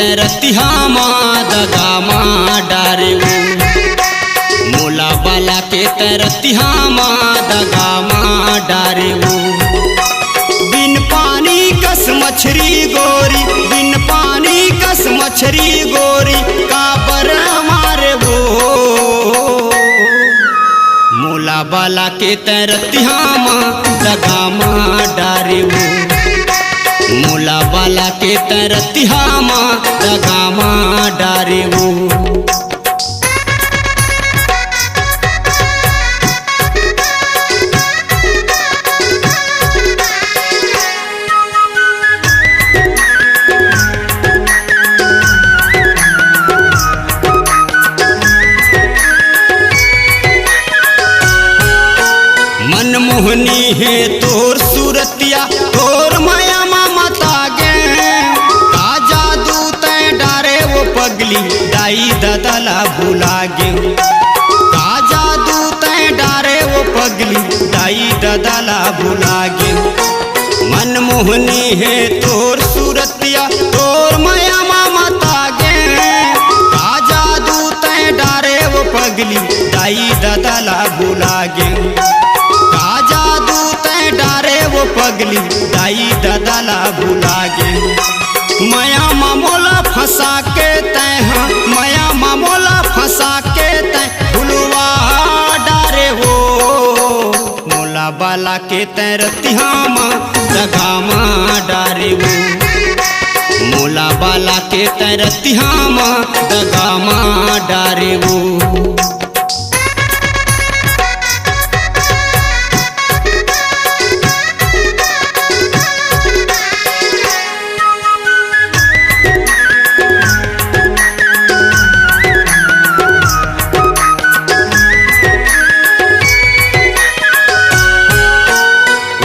तरतिहा दगा डारे मोला बाला के तरतिहा दगा डारे बिन पानी कस मछरी गोरी, बिन पानी कस मछरी गोरी काबर मारे वो मोला बाला के तरतिहा दगा डारे मोला बाला के तरतिहा दगा डारे मनमोहनी है तोर सूरतिया तोर माया ममता गे का जादू तय डारे वो पगली दाई ददला भुला गे का जादू तय डारे वो पगली दाई ददला भुला गे मनमोहनी है तोर सूरतिया तोर माया ममता गे का जादू तय डारे वो पगली दाई ददला भुला गे का जादू तय डारे वो पगली दाई ददला भुला गे माया मामोला फंसा के तय माया मामोला फंसा के तय भुलवा डारे वो मोला बाला के तरतिहा दगा डारे वो मोला बाला के तरतिहा दगा डारे वो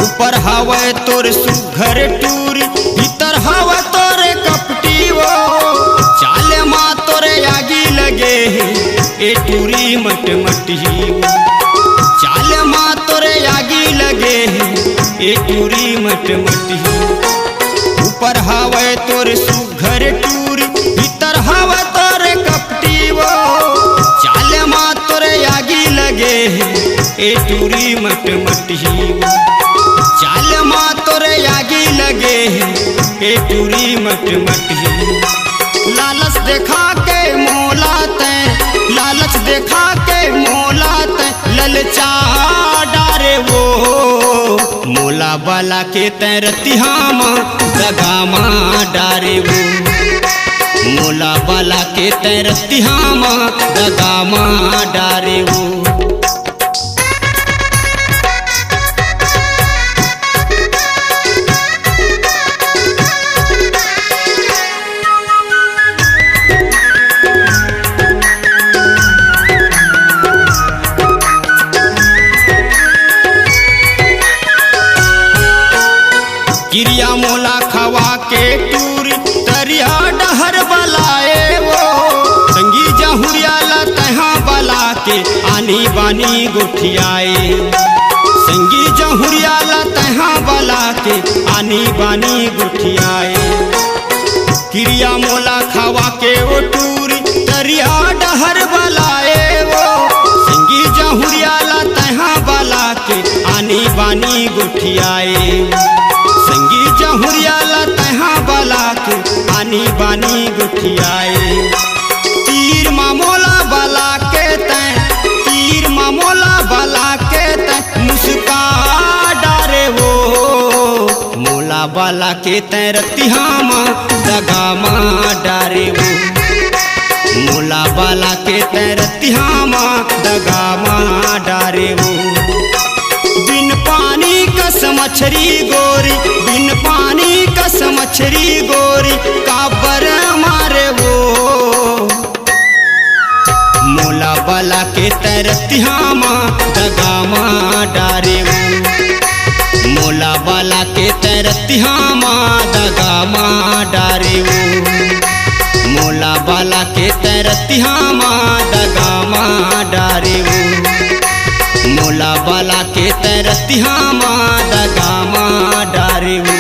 ऊपर हवे तोर सुघर टूरी भीतर हवा तोरे कपटी वो चाल माँ तोरे आगी लगे ए टूरी मट मटी चाल माँ तोरे आगी लगे ए टूरी मट मटी ऊपर हवे तोर सुघर टूरी भीतर हवा तोरे कपटी वो चाल माँ तोरे आगी लगे ए टूरी मट मटी चाल माँ तोरे आगी लगे ए टूरी मट मटी लालच देखा के मोला तय लालच देखा के मोला तय ललचा डारे वो मोला बाला के तरतिहा दगा डारे वो मोला बाला के तरतिहा दगा डारे वो गिरिया मोला खवा के टूरी तरिया डहर बलाए वो संगी जहुरिया लतहा बला के आनी बानी गोठियाए संगी जहुरिया लतहा बला के आनी बानी गोठियाए गिरिया मोला खवा के वो टूरी तरिया डहर बलाए वो संगी जहुरिया लतहा बला के आनी बानी गोठियाए संगी जहुरिया लतहा बला के आनी बानी गुठियाए तीर मामोला बला के तय तीर मामोला बला के तय मुस्का डारे वो मोला बाला के तरतिहा दगा डारे वो मोला बाला के तरतिहा दगा डारे वो बिन पानी कस मछरी गोरी बिन पानी कस मछरी गोरी काबर मारे वो मोला बाला के तरतिहा दगा डारे वो मोला बाला के तरतिहा दगा डारे वो मोला बाला के तरतिहा दगा डारे वो मोला बाला के तरतिहा दगा डारे वो।